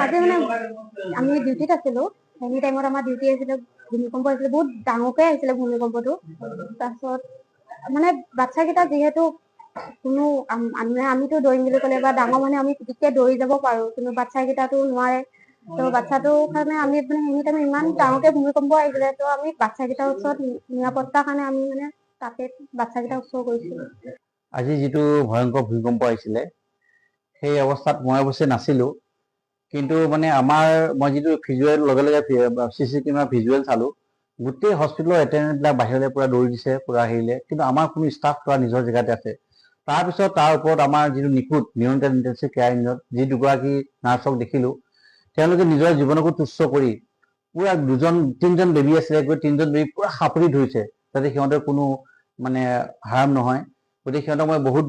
আজি মানে আমি ডিউটিত আছিলো, সেই টাইমত আমাৰ ডিউটি আছিলে, ভূমিকম্প আহিছিলে, বহুত ডাঙৰকে আহিছিলে ভূমিকম্পটো। তাৰপিছত মানে বাচ্ছাকেইটা যিহেতু কোনো আমিতো দৌৰিম বুলি ক'লে বা ডাঙৰ মানুহে আমি পিটিককে দৌৰি যাব পাৰো, কিন্তু বাচ্ছাকেইটাতো নোৱাৰে। তো বাচ্ছাটোৰ কাৰণে আমি মানে সেই টাইমত ইমান ডাঙৰকে ভূমিকম্প আহিছিলে, তো আমি বাচ্ছাকেইটাৰ ওচৰত নিৰাপত্তাৰ কাৰণে আমি মানে তাতে বাচ্ছাকেইটা ওচৰ কৰিছিলো। আজি যিটো ভয়ংকৰ ভূমিকম্প আহিছিলে সেই অৱস্থাত মই অৱশ্যে নাছিলোঁ, কিন্তু মানে মই যিটো ভিজুৱেল লগে লগে CCTV কেমেৰা ভিজুৱেল চালোঁ, গোটেই হস্পিটেলৰ এটেণ্ডেণ্টবিলাক বাহিৰলৈ পূৰা দৌৰি দিছে, পূৰা হেৰিলে, কিন্তু আমাৰ কোনো ষ্টাফ পূৰা নিজৰ জেগাতে আছে। তাৰপিছত তাৰ ওপৰত আমাৰ যিটো নিখুঁত নিউনেটাল ইণ্টেনচিভ কেয়াৰ ইউনিট যি দুগৰাকী নাৰ্ছক দেখিলোঁ, তেওঁলোকে নিজৰ জীৱনকো তুচ্ছ কৰি পূৰা তিনিজন বেবী আছিলে, গৈ তিনিজন বেবী পূৰা সাপৰি ধৰিছে যাতে সিহঁতৰ কোনো মানে হাৰ্ম নহয়। গতিকে সিহঁতক মই বহুত